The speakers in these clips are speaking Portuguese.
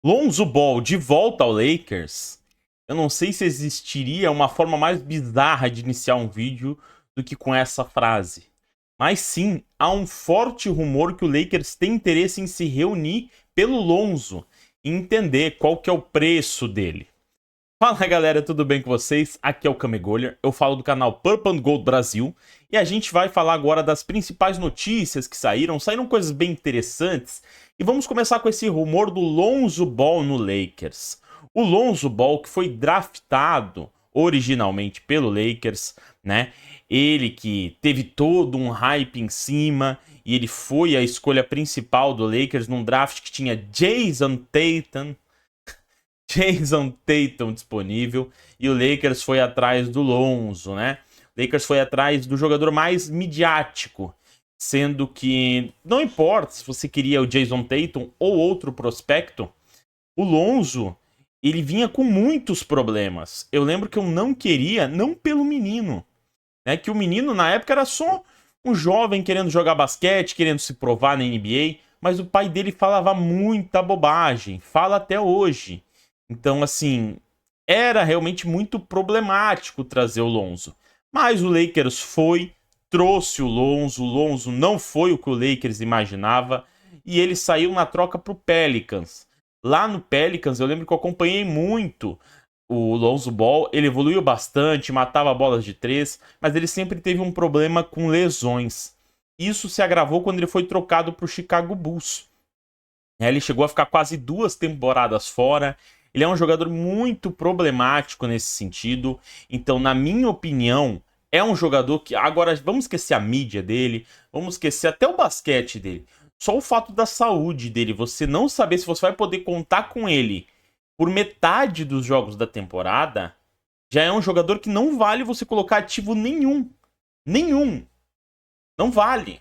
Lonzo Ball de volta ao Lakers. Eu não sei se existiria uma forma mais bizarra de iniciar um vídeo do que com essa frase. Mas sim, há um forte rumor que o Lakers tem interesse em se reunir pelo Lonzo e entender qual que é o preço dele. Fala galera, tudo bem com vocês? Aqui é o Kamegolha, eu falo do canal Purple and Gold Brasil e a gente vai falar agora das principais notícias que saíram coisas bem interessantes e vamos começar com esse rumor do Lonzo Ball no Lakers. O Lonzo Ball que foi draftado originalmente pelo Lakers, né? Ele que teve todo um hype em cima e ele foi a escolha principal do Lakers num draft que tinha Jason Tatum disponível e o Lakers foi atrás do Lonzo, né? O Lakers foi atrás do jogador mais midiático, sendo que não importa se você queria o Jason Tatum ou outro prospecto, o Lonzo, ele vinha com muitos problemas. Eu lembro que eu não queria, não pelo menino, né? Que o menino na época era só um jovem querendo jogar basquete, querendo se provar na NBA, mas o pai dele falava muita bobagem, fala até hoje. Então, assim, era realmente muito problemático trazer o Lonzo. Mas o Lakers trouxe o Lonzo não foi o que o Lakers imaginava, e ele saiu na troca para o Pelicans. Lá no Pelicans, eu lembro que eu acompanhei muito o Lonzo Ball, ele evoluiu bastante, matava bolas de três, mas ele sempre teve um problema com lesões. Isso se agravou quando ele foi trocado para o Chicago Bulls. Ele chegou a ficar quase 2 temporadas fora. Ele é um jogador muito problemático nesse sentido. Então, na minha opinião, é um jogador que... Agora, vamos esquecer a mídia dele, vamos esquecer até o basquete dele. Só o fato da saúde dele, você não saber se você vai poder contar com ele por metade dos jogos da temporada, já é um jogador que não vale você colocar ativo nenhum. Nenhum. Não vale.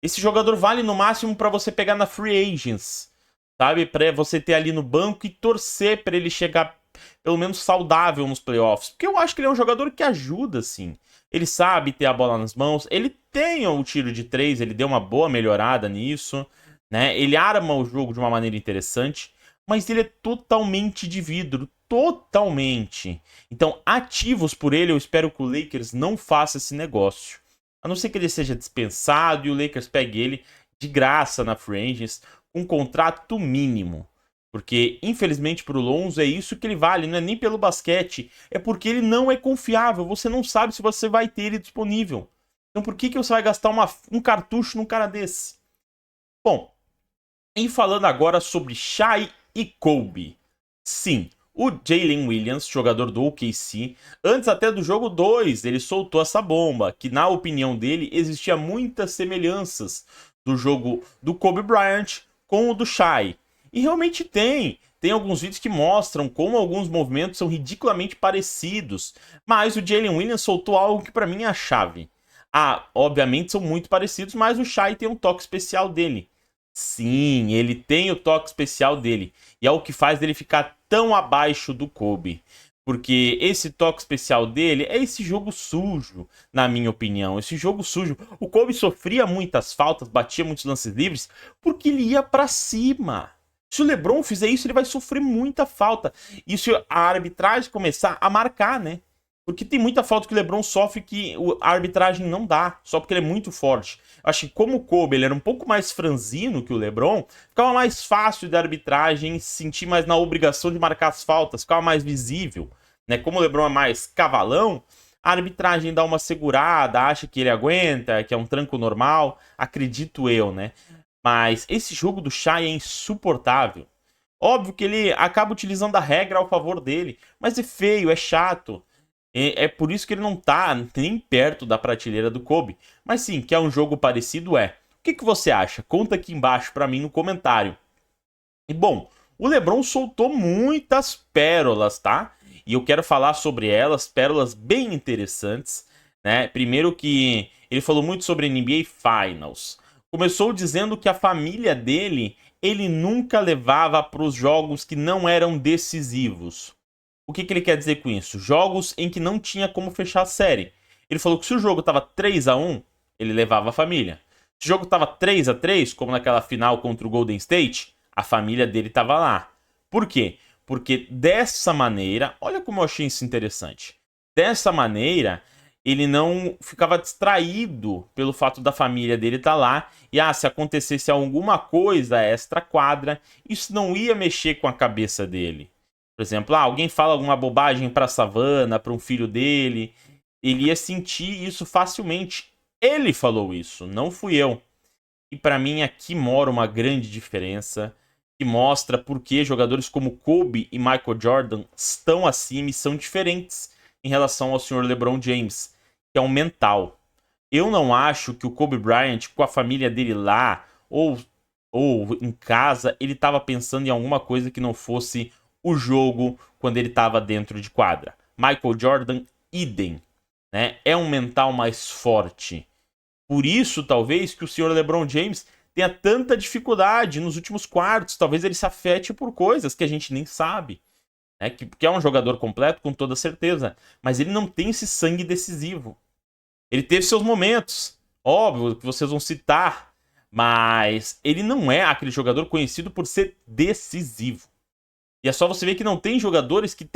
Esse jogador vale no máximo para você pegar na Free Agents, sabe? Para você ter ali no banco e torcer para ele chegar pelo menos saudável nos playoffs. Porque eu acho que ele é um jogador que ajuda, sim. Ele sabe ter a bola nas mãos, ele tem o tiro de 3, ele deu uma boa melhorada nisso, né? Ele arma o jogo de uma maneira interessante, mas ele é totalmente de vidro, totalmente. Então, ativos por ele, eu espero que o Lakers não faça esse negócio. A não ser que ele seja dispensado e o Lakers pegue ele de graça na Free Agents, com um contrato mínimo. Porque, infelizmente, para o Lonzo é isso que ele vale, não é nem pelo basquete, é porque ele não é confiável, você não sabe se você vai ter ele disponível. Então por que você vai gastar um cartucho num cara desse? Bom, e falando agora sobre Shai e Kobe. Sim, o Jalen Williams, jogador do OKC, antes até do jogo 2, ele soltou essa bomba, que na opinião dele existia muitas semelhanças do jogo do Kobe Bryant com o do Shai. E realmente tem. Tem alguns vídeos que mostram como alguns movimentos são ridiculamente parecidos. Mas o Jalen Williams soltou algo que para mim é a chave. Ah, obviamente são muito parecidos, mas o Shai tem um toque especial dele. Sim, ele tem o toque especial dele. E é o que faz ele ficar tão abaixo do Kobe. Porque esse toque especial dele é esse jogo sujo, na minha opinião. Esse jogo sujo. O Kobe sofria muitas faltas, batia muitos lances livres, porque ele ia pra cima. Se o LeBron fizer isso, ele vai sofrer muita falta. E se a arbitragem começar a marcar, né? Porque tem muita falta que o LeBron sofre que a arbitragem não dá, só porque ele é muito forte. Acho que como o Kobe ele era um pouco mais franzino que o LeBron, ficava mais fácil da arbitragem se sentir mais na obrigação de marcar as faltas, ficava mais visível. Né? Como o LeBron é mais cavalão, a arbitragem dá uma segurada, acha que ele aguenta, que é um tranco normal, acredito eu, né? Mas esse jogo do Shai é insuportável. Óbvio que ele acaba utilizando a regra ao favor dele, mas é feio, é chato. É por isso que ele não tá nem perto da prateleira do Kobe. Mas sim, que é um jogo parecido, é. O que você acha? Conta aqui embaixo pra mim no comentário. E bom, o LeBron soltou muitas pérolas, tá? E eu quero falar sobre elas, pérolas bem interessantes, né? Primeiro que ele falou muito sobre NBA Finals. Começou dizendo que a família dele, ele nunca levava para os jogos que não eram decisivos. O que ele quer dizer com isso? Jogos em que não tinha como fechar a série. Ele falou que se o jogo estava 3-1, ele levava a família. Se o jogo estava 3-3, como naquela final contra o Golden State, a família dele estava lá. Por quê? Porque dessa maneira, olha como eu achei isso interessante. Dessa maneira, ele não ficava distraído pelo fato da família dele estar lá. E se acontecesse alguma coisa extra-quadra, isso não ia mexer com a cabeça dele. Por exemplo, alguém fala alguma bobagem para Savannah, para um filho dele, ele ia sentir isso facilmente. Ele falou isso, não fui eu. E para mim aqui mora uma grande diferença, que mostra por que jogadores como Kobe e Michael Jordan estão acima e são diferentes em relação ao senhor LeBron James, que é um mental. Eu não acho que o Kobe Bryant, com a família dele lá, ou em casa, ele estava pensando em alguma coisa que não fosse o jogo quando ele estava dentro de quadra. Michael Jordan, idem. Né? É um mental mais forte. Por isso, talvez, que o senhor LeBron James tenha tanta dificuldade nos últimos quartos. Talvez ele se afete por coisas que a gente nem sabe. Né? Que é um jogador completo, com toda certeza. Mas ele não tem esse sangue decisivo. Ele teve seus momentos. Óbvio que vocês vão citar. Mas ele não é aquele jogador conhecido por ser decisivo. E é só você ver que não tem jogadores que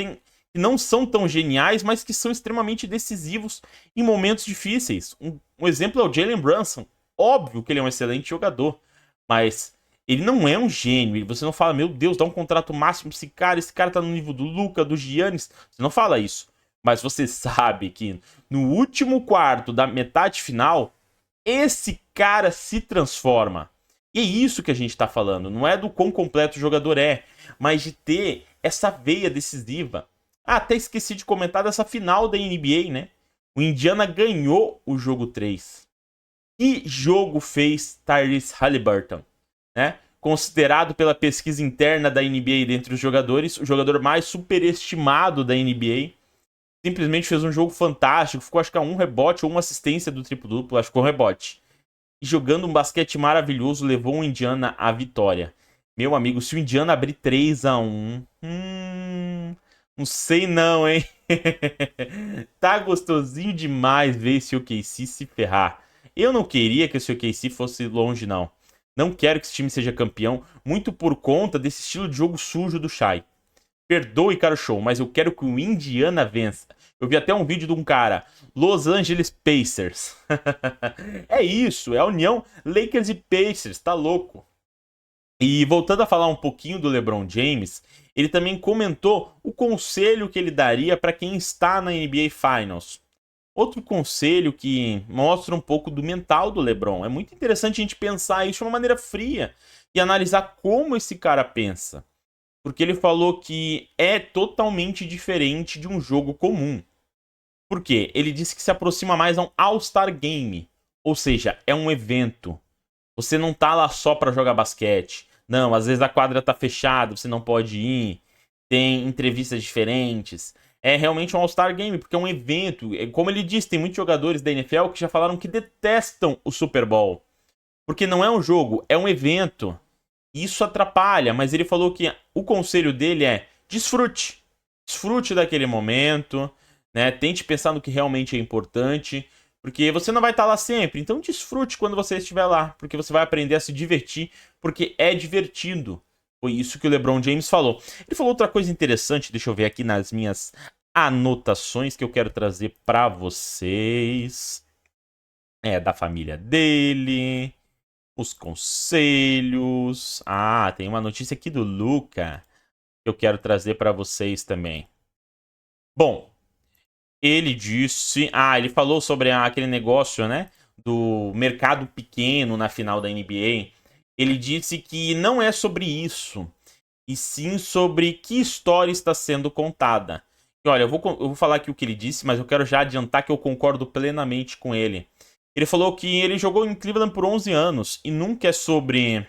não são tão geniais, mas que são extremamente decisivos em momentos difíceis. Um exemplo é o Jalen Brunson. Óbvio que ele é um excelente jogador, mas ele não é um gênio. Você não fala, meu Deus, dá um contrato máximo pra esse cara tá no nível do Luka, do Giannis. Você não fala isso. Mas você sabe que no último quarto da metade final, esse cara se transforma. E é isso que a gente tá falando. Não é do quão completo o jogador é, mas de ter essa veia decisiva. Até esqueci de comentar dessa final da NBA, né? O Indiana ganhou o jogo 3. Que jogo fez Tyrese Haliburton, né? Considerado pela pesquisa interna da NBA dentre os jogadores, o jogador mais superestimado da NBA. Simplesmente fez um jogo fantástico. Ficou, acho que a um rebote ou uma assistência do triplo-duplo. Acho que foi um rebote. E jogando um basquete maravilhoso, levou o Indiana à vitória. Meu amigo, se o Indiana abrir 3-1... não sei não, hein? Tá gostosinho demais ver esse OKC se ferrar. Eu não queria que esse OKC fosse longe, não. Não quero que esse time seja campeão, muito por conta desse estilo de jogo sujo do Shai. Perdoe, cara, show, mas eu quero que o Indiana vença. Eu vi até um vídeo de um cara, Los Angeles Pacers. É isso, é a união Lakers e Pacers, tá louco. E voltando a falar um pouquinho do LeBron James, ele também comentou o conselho que ele daria para quem está na NBA Finals. Outro conselho que mostra um pouco do mental do LeBron. É muito interessante a gente pensar isso de uma maneira fria e analisar como esse cara pensa. Porque ele falou que é totalmente diferente de um jogo comum. Por quê? Ele disse que se aproxima mais a um All-Star Game. Ou seja, é um evento. Você não tá lá só para jogar basquete. Não, às vezes a quadra tá fechada, você não pode ir. Tem entrevistas diferentes. É realmente um All-Star Game, porque é um evento. Como ele disse, tem muitos jogadores da NFL que já falaram que detestam o Super Bowl. Porque não é um jogo, é um evento. Isso atrapalha, mas ele falou que o conselho dele é desfrute. Desfrute daquele momento, né? Tente pensar no que realmente é importante, porque você não vai estar lá sempre. Então desfrute quando você estiver lá, porque você vai aprender a se divertir, porque é divertido. Foi isso que o LeBron James falou. Ele falou outra coisa interessante, deixa eu ver aqui nas minhas anotações que eu quero trazer para vocês. É da família dele. Os conselhos. Tem uma notícia aqui do Luka que eu quero trazer para vocês também. Bom, ele disse... ele falou sobre aquele negócio, né? Do mercado pequeno na final da NBA. Ele disse que não é sobre isso, e sim sobre que história está sendo contada. E olha, eu vou falar aqui o que ele disse, mas eu quero já adiantar que eu concordo plenamente com ele. Ele falou que ele jogou em Cleveland por 11 anos e nunca é sobre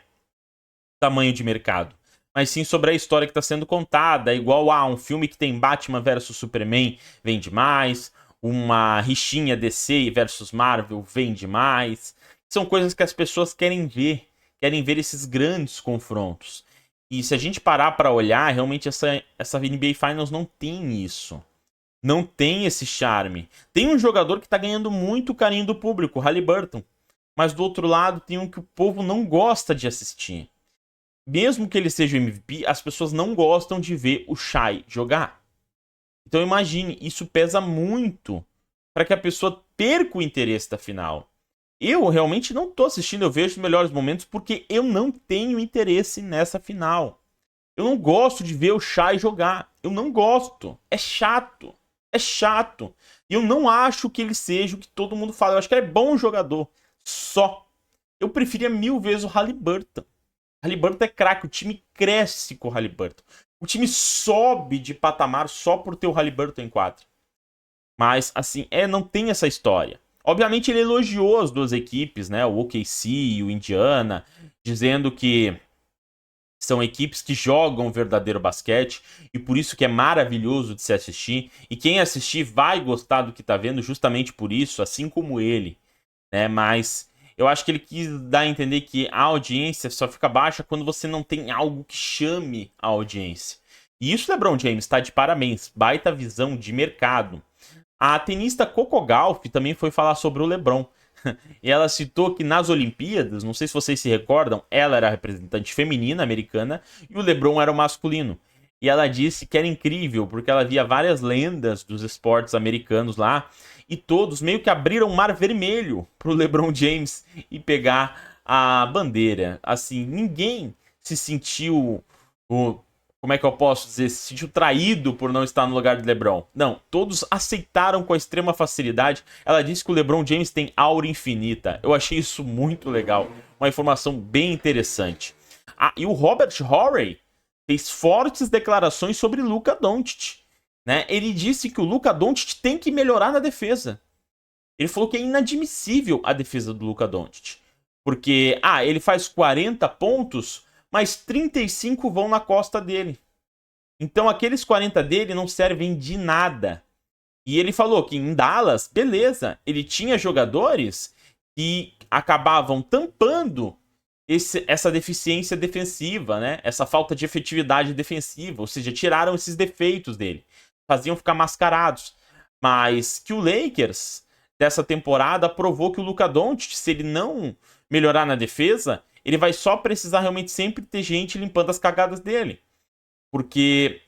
tamanho de mercado, mas sim sobre a história que está sendo contada. Igual um filme que tem Batman versus Superman vende mais, uma rixinha DC versus Marvel vende mais. São coisas que as pessoas querem ver esses grandes confrontos. E se a gente parar para olhar, realmente essa NBA Finals não tem isso. Não tem esse charme. Tem um jogador que tá ganhando muito carinho do público, Haliburton. Mas do outro lado tem um que o povo não gosta de assistir. mesmo que ele seja o MVP, as pessoas não gostam de ver o Shai jogar. Então imagine, isso pesa muito para que a pessoa perca o interesse da final. Eu realmente não tô assistindo, eu vejo os melhores momentos porque eu não tenho interesse nessa final. Eu não gosto de ver o Shai jogar. Eu não gosto. É chato. É chato. E eu não acho que ele seja o que todo mundo fala. Eu acho que ele é bom jogador. Só. Eu preferia 1000 vezes o Haliburton. Haliburton é craque. O time cresce com o Haliburton. O time sobe de patamar só por ter o Haliburton em quadra. Mas, assim, não tem essa história. Obviamente ele elogiou as duas equipes, né? O OKC e o Indiana, dizendo que são equipes que jogam verdadeiro basquete e por isso que é maravilhoso de se assistir. E quem assistir vai gostar do que tá vendo justamente por isso, assim como ele, né? Mas eu acho que ele quis dar a entender que a audiência só fica baixa quando você não tem algo que chame a audiência. E isso LeBron James está de parabéns, baita visão de mercado. A tenista Coco Gauff também foi falar sobre o LeBron. E ela citou que nas Olimpíadas, não sei se vocês se recordam, ela era a representante feminina americana e o LeBron era o masculino. E ela disse que era incrível, porque ela via várias lendas dos esportes americanos lá, e todos meio que abriram um mar vermelho pro LeBron James e pegar a bandeira. Assim, ninguém se sentiu como é que eu posso dizer, se sentiu traído por não estar no lugar de LeBron. Não, todos aceitaram com a extrema facilidade. Ela disse que o LeBron James tem aura infinita. Eu achei isso muito legal. Uma informação bem interessante. E o Robert Horry fez fortes declarações sobre Luka Doncic, né? Ele disse que o Luka Doncic tem que melhorar na defesa. Ele falou que é inadmissível a defesa do Luka Doncic. Porque, ele faz 40 pontos, mas 35 vão na costa dele. Então aqueles 40 dele não servem de nada. E ele falou que em Dallas, beleza, ele tinha jogadores que acabavam tampando essa deficiência defensiva, né? Essa falta de efetividade defensiva, ou seja, tiraram esses defeitos dele, faziam ficar mascarados. Mas que o Lakers dessa temporada provou que o Luka Doncic, se ele não melhorar na defesa, ele vai só precisar realmente sempre ter gente limpando as cagadas dele. Porque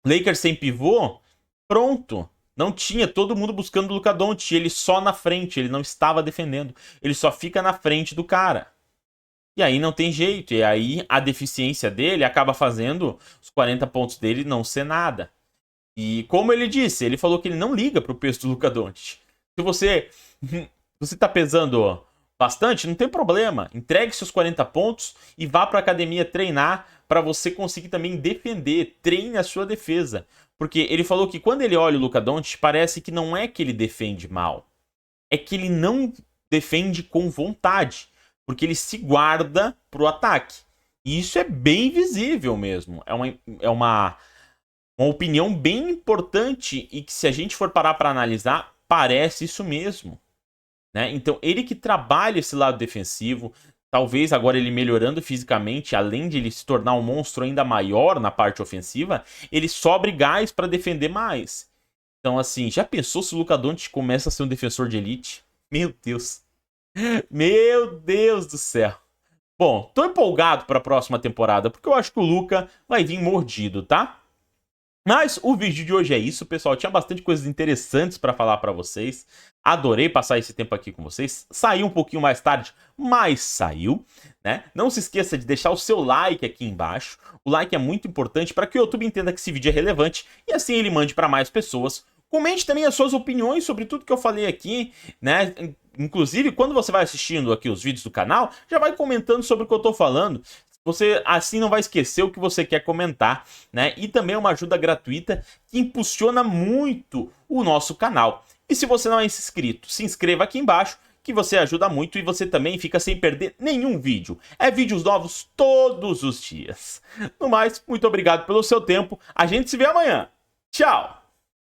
Lakers sem pivô, pronto. Não tinha todo mundo buscando o Luka Doncic, ele só na frente, ele não estava defendendo. Ele só fica na frente do cara. E aí não tem jeito, e aí a deficiência dele acaba fazendo os 40 pontos dele não ser nada. E como ele disse, ele falou que ele não liga pro peso do Luka Doncic. Se você tá pesando bastante, não tem problema. Entregue seus 40 pontos e vá pra academia treinar para você conseguir também defender. Treine a sua defesa. Porque ele falou que quando ele olha o Luka Doncic, parece que não é que ele defende mal. É que ele não defende com vontade. Porque ele se guarda pro ataque. E isso é bem visível mesmo. É uma opinião bem importante e que se a gente for parar para analisar, parece isso mesmo. Né? Então, ele que trabalha esse lado defensivo, talvez agora ele melhorando fisicamente, além de ele se tornar um monstro ainda maior na parte ofensiva, ele sobre gás para defender mais. Então, assim, já pensou se o Luka Doncic começa a ser um defensor de elite? Meu Deus. Meu Deus do céu. Bom, tô empolgado para a próxima temporada, porque eu acho que o Luka vai vir mordido, tá? Mas o vídeo de hoje é isso, pessoal. Tinha bastante coisas interessantes para falar para vocês. Adorei passar esse tempo aqui com vocês. Saiu um pouquinho mais tarde, mas saiu, né? Não se esqueça de deixar o seu like aqui embaixo. O like é muito importante para que o YouTube entenda que esse vídeo é relevante e assim ele mande para mais pessoas. Comente também as suas opiniões sobre tudo que eu falei aqui, né? Inclusive, quando você vai assistindo aqui os vídeos do canal, já vai comentando sobre o que eu tô falando. Você assim não vai esquecer o que você quer comentar, né? E também é uma ajuda gratuita que impulsiona muito o nosso canal. E se você não é inscrito, se inscreva aqui embaixo, que você ajuda muito e você também fica sem perder nenhum vídeo. É vídeos novos todos os dias. No mais, muito obrigado pelo seu tempo. A gente se vê amanhã. Tchau!